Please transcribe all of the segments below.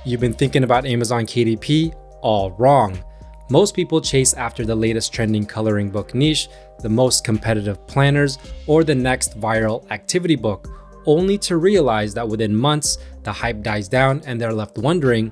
You've been thinking about Amazon KDP? All wrong. Most people chase after the latest trending coloring book niche, the most competitive planners, or the next viral activity book, only to realize that within months, the hype dies down and they're left wondering,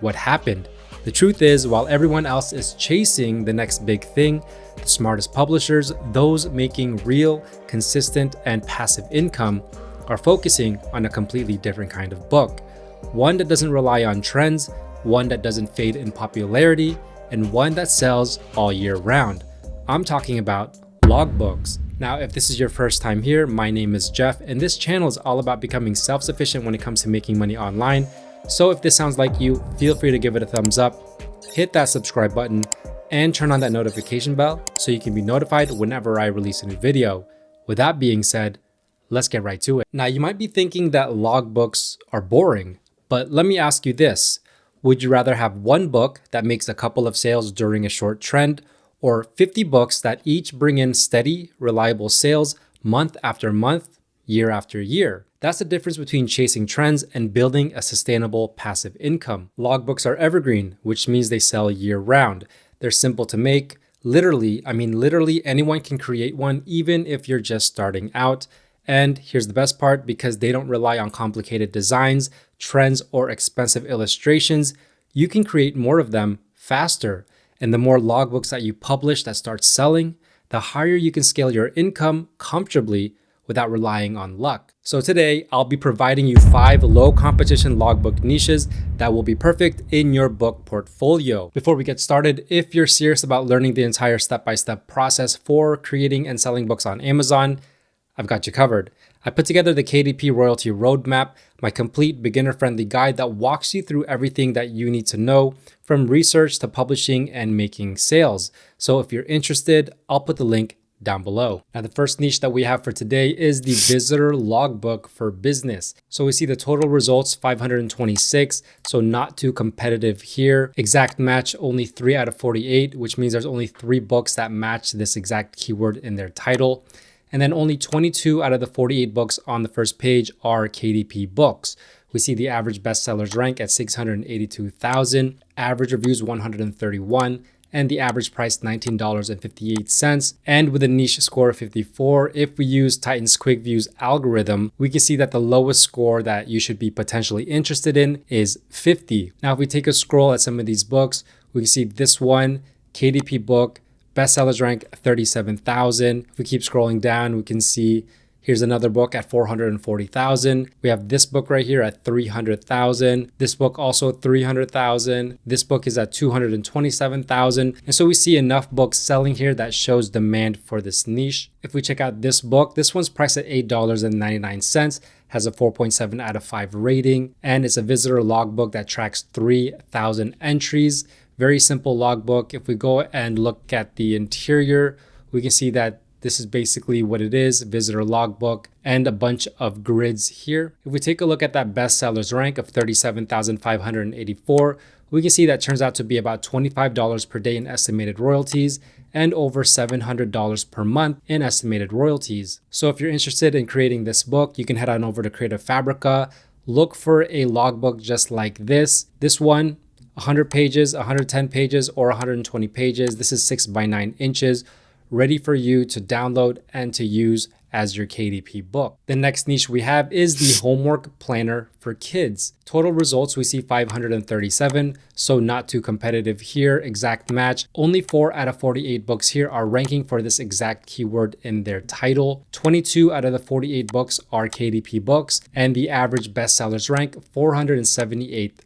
what happened? The truth is, while everyone else is chasing the next big thing, the smartest publishers, those making real, consistent, and passive income, are focusing on a completely different kind of book. One that doesn't rely on trends, one that doesn't fade in popularity, and one that sells all year round. I'm talking about logbooks. Now, if this is your first time here, my name is Jeff, and this channel is all about becoming self-sufficient when it comes to making money online. So if this sounds like you, feel free to give it a thumbs up, hit that subscribe button, and turn on that notification bell so you can be notified whenever I release a new video. With that being said, let's get right to it. Now, you might be thinking that logbooks are boring, but let me ask you this. Would you rather have one book that makes a couple of sales during a short trend, or 50 books that each bring in steady, reliable sales month after month, year after year? That's the difference between chasing trends and building a sustainable passive income. Logbooks are evergreen, which means they sell year round. They're simple to make. Literally anyone can create one, even if you're just starting out. And here's the best part, because they don't rely on complicated designs, trends, or expensive illustrations, you can create more of them faster. And the more logbooks that you publish that start selling, the higher you can scale your income comfortably without relying on luck. So today, I'll be providing you 5 low competition logbook niches that will be perfect in your book portfolio. Before we get started, if you're serious about learning the entire step-by-step process for creating and selling books on Amazon, I've got you covered. I put together the KDP Royalty Roadmap, my complete beginner-friendly guide that walks you through everything that you need to know, from research to publishing and making sales. So if you're interested, I'll put the link down below. Now, the first niche that we have for today is the visitor logbook for business. So we see the total results, 526, so not too competitive here. Exact match, only 3 out of 48, which means there's only 3 books that match this exact keyword in their title. And then only 22 out of the 48 books on the first page are KDP books. We see the average bestsellers rank at 682,000, average reviews 131, and the average price $19.58. And with a niche score of 54, if we use Titan's QuickView's algorithm, we can see that the lowest score that you should be potentially interested in is 50. Now, if we take a scroll at some of these books, we can see this one, KDP book, bestsellers rank 37,000. If we keep scrolling down, we can see here's another book at 440,000. We have this book right here at 300,000. This book also 300,000. This book is at 227,000. And so we see enough books selling here that shows demand for this niche. If we check out this book, this one's priced at $8.99, has a 4.7 out of 5 rating, and it's a visitor logbook that tracks 3,000 entries. Very simple logbook. If we go and look at the interior, we can see that this is basically what it is, visitor logbook, and a bunch of grids here. If we take a look at that bestsellers rank of 37,584, we can see that turns out to be about $25 per day in estimated royalties and over $700 per month in estimated royalties. So if you're interested in creating this book, you can head on over to Creative Fabrica, look for a logbook just like this. This one, 100 pages, 110 pages, or 120 pages. This is 6 by 9 inches, ready for you to download and to use as your KDP book. The next niche we have is the homework planner for kids. Total results, we see 537, so not too competitive here. Exact match. Only 4 out of 48 books here are ranking for this exact keyword in their title. 22 out of the 48 books are KDP books, and the average bestsellers rank 478,000,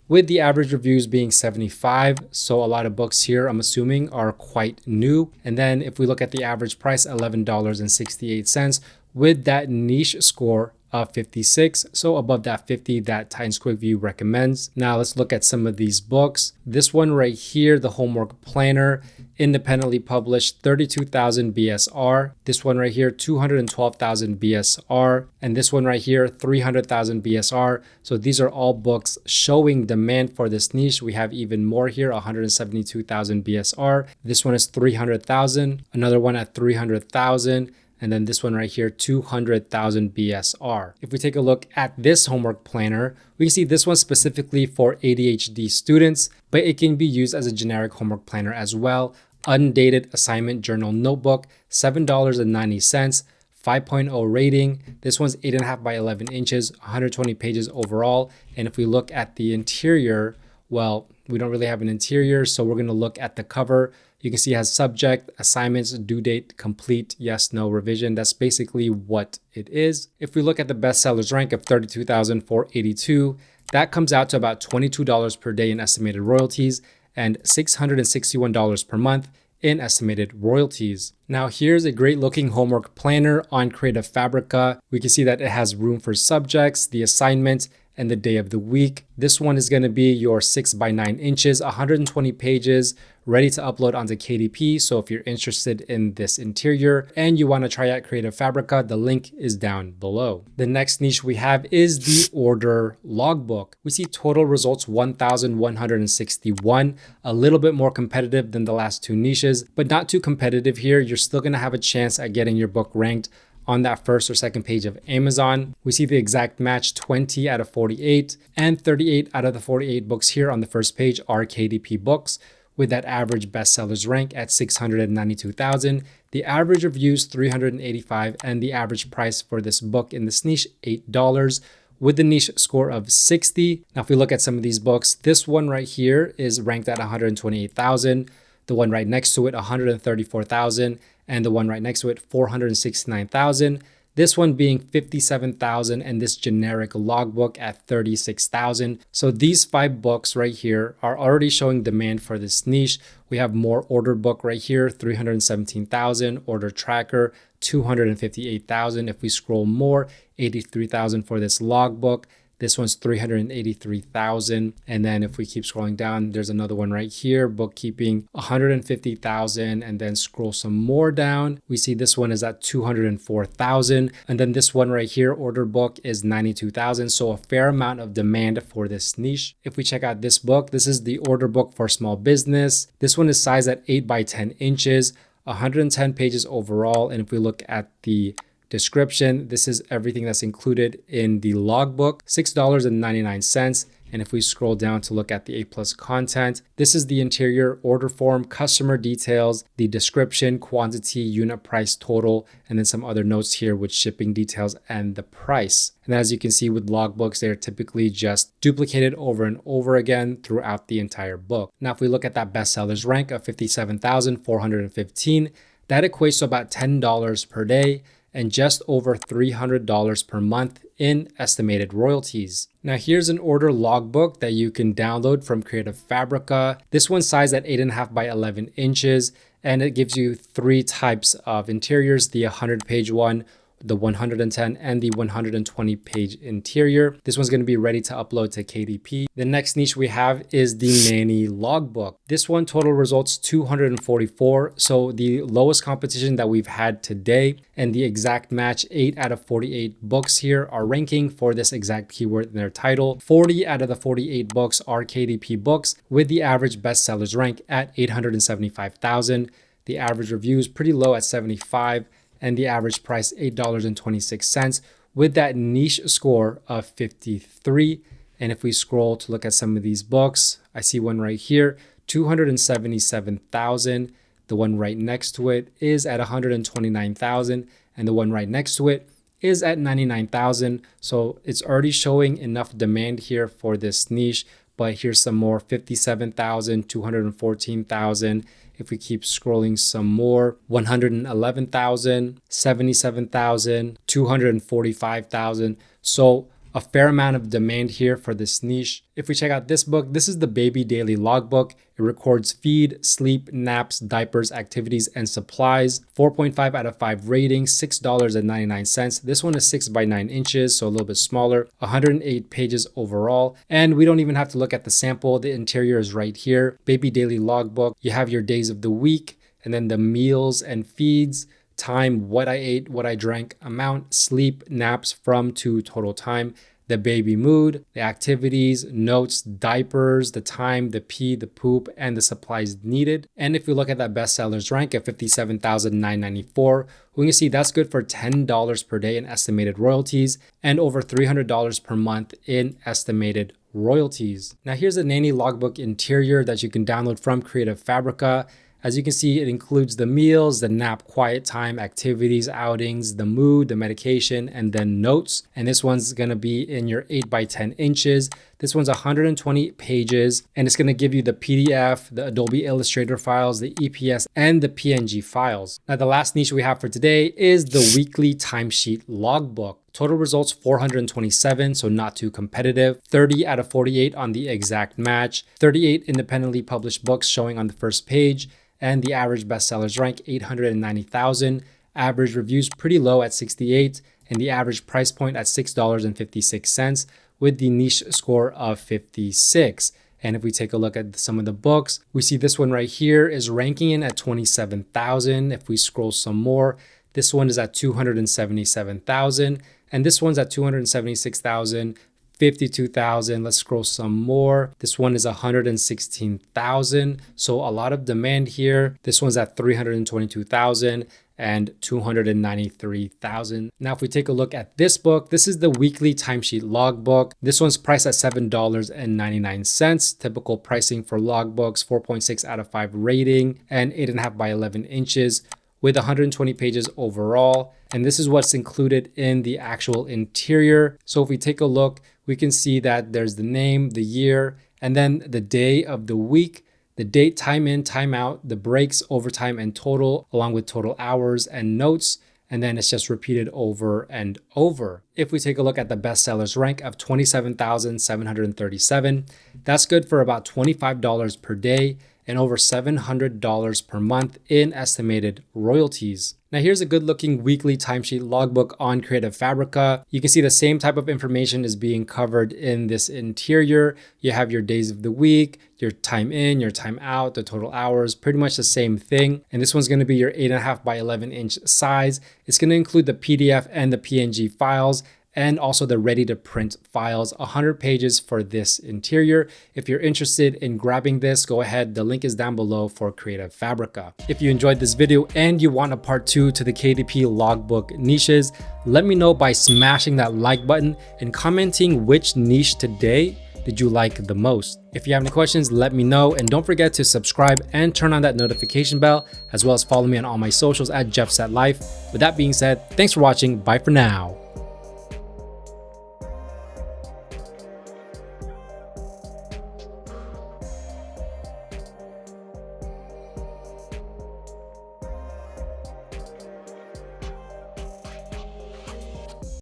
with the average reviews being 75. So a lot of books here, I'm assuming, are quite new. And then if we look at the average price, $11.68, with that niche score of 56, so above that 50 that Titan's QuickView recommends. Now let's look at some of these books. This one right here, the homework planner, independently published, 32,000 BSR. This one right here, 212,000 BSR. And this one right here, 300,000 BSR. So these are all books showing demand for this niche. We have even more here, 172,000 BSR. This one is 300,000, another one at 300,000. And then this one right here, 200,000 BSR. If we take a look at this homework planner, we can see this one specifically for ADHD students, but it can be used as a generic homework planner as well. Undated assignment journal notebook, $7.90. 5.0 rating. This one's 8.5 by 11 inches, 120 pages overall. And if we look at the interior, well, we don't really have an interior, so we're going to look at the cover. You can see it has subject, assignments, due date, complete, yes, no, revision. That's basically what it is. If we look at the bestsellers rank of 32,482, that comes out to about $22 per day in estimated royalties and $661 per month in estimated royalties. Now here's a great looking homework planner on Creative Fabrica. We can see that it has room for subjects, the assignment, and the day of the week. This one is going to be your 6 by 9 inches, 120 pages, ready to upload onto KDP. So if you're interested in this interior and you want to try out Creative Fabrica, the link is down below. The next niche we have is the order logbook. We see total results 1,161, a little bit more competitive than the last two niches, but not too competitive here. You're still going to have a chance at getting your book ranked on that first or second page of Amazon. We see the exact match, 20 out of 48, and 38 out of the 48 books here on the first page are KDP books, with that average bestsellers rank at 692,000, the average reviews 385, and the average price for this book in this niche, $8, with the niche score of 60. Now, if we look at some of these books, this one right here is ranked at 128,000, the one right next to it, 134,000, and the one right next to it, 469,000. This one being 57,000 and this generic logbook at 36,000. So these 5 books right here are already showing demand for this niche. We have more order book right here, 317,000, order tracker, 258,000. If we scroll more, 83,000 for this logbook. This one's 383,000. And then if we keep scrolling down, there's another one right here, bookkeeping, 150,000. And then scroll some more down. We see this one is at 204,000. And then this one right here, order book, is 92,000. So a fair amount of demand for this niche. If we check out this book, this is the order book for small business. This one is sized at 8 by 10 inches, 110 pages overall. And if we look at the description, this is everything that's included in the logbook, $6.99. And if we scroll down to look at the A+ content, this is the interior, order form, customer details, the description, quantity, unit price, total, and then some other notes here with shipping details and the price. And as you can see with logbooks, they're typically just duplicated over and over again throughout the entire book. Now, if we look at that bestsellers rank of 57,415, that equates to about $10 per day and just over $300 per month in estimated royalties. Now here's an order logbook that you can download from Creative Fabrica. This one's sized at 8.5 by 11 inches, and it gives you 3 types of interiors, the 100-page one, the 110 and the 120 page interior. This one's going to be ready to upload to KDP. The next niche we have is the nanny logbook. This one total results 244. So the lowest competition that we've had today, and the exact match, 8 out of 48 books here are ranking for this exact keyword in their title. 40 out of the 48 books are KDP books, with the average bestsellers rank at 875,000. The average review is pretty low at 75. And the average price, $8.26, with that niche score of 53. And if we scroll to look at some of these books, I see one right here, 277,000. The one right next to it is at 129,000. And the one right next to it is at 99,000. So it's already showing enough demand here for this niche. But here's some more, 57,000, 214,000. If we keep scrolling some more, 111,000, 77,000, 245,000. So a fair amount of demand here for this niche. If we check out this book, this is the Baby Daily Logbook. It records feed, sleep, naps, diapers, activities, and supplies. 4.5 out of 5 rating, $6.99. This one is 6 by 9 inches, so a little bit smaller. 108 pages overall. And we don't even have to look at the sample. The interior is right here. Baby Daily Logbook. You have your days of the week, and then the meals and feeds, time, what I ate, what I drank, amount, sleep, naps, from, to, total time. the baby mood, the activities, notes, diapers, the time, the pee, the poop, and the supplies needed. And if we look at that bestsellers rank at $57,994, we can see that's good for $10 per day in estimated royalties and over $300 per month in estimated royalties. Now here's a nanny logbook interior that you can download from Creative Fabrica. As you can see, it includes the meals, the nap quiet time, activities, outings, the mood, the medication, and then notes. And this one's gonna be in your 8 by 10 inches. This one's 120 pages, and it's gonna give you the PDF, the Adobe Illustrator files, the EPS, and the PNG files. Now, the last niche we have for today is the weekly timesheet logbook. Total results 427, so not too competitive. 30 out of 48 on the exact match. 38 independently published books showing on the first page. And the average bestsellers rank 890,000. Average reviews pretty low at 68, and the average price point at $6.56 with the niche score of 56. And if we take a look at some of the books, we see this one right here is ranking in at 27,000. If we scroll some more, this one is at 277,000, and this one's at 276,000. 52,000. Let's scroll some more. This one is 116,000. So a lot of demand here. This one's at 322,000 and 293,000. Now, if we take a look at this book, this is the weekly timesheet logbook. This one's priced at $7.99. Typical pricing for logbooks, 4.6 out of 5 rating and 8.5 by 11 inches with 120 pages overall. And this is what's included in the actual interior. So if we take a look, we can see that there's the name, the year, and then the day of the week, the date, time in, time out, the breaks, overtime, and total, along with total hours and notes. And then it's just repeated over and over. If we take a look at the bestsellers rank of 27,737, that's good for about $25 per day and over $700 per month in estimated royalties. Now here's a good looking weekly timesheet logbook on Creative Fabrica. You can see the same type of information is being covered in this interior. You have your days of the week, your time in, your time out, the total hours, pretty much the same thing. And this one's gonna be your 8.5 by 11 inch size. It's gonna include the PDF and the PNG files, and also the ready to print files, 100 pages for this interior. If you're interested in grabbing this, go ahead. The link is down below for Creative Fabrica. If you enjoyed this video and you want a part 2 to the KDP logbook niches, let me know by smashing that like button and commenting which niche today did you like the most. If you have any questions, let me know, and don't forget to subscribe and turn on that notification bell, as well as follow me on all my socials at JeffSetLife. With that being said, thanks for watching. Bye for now.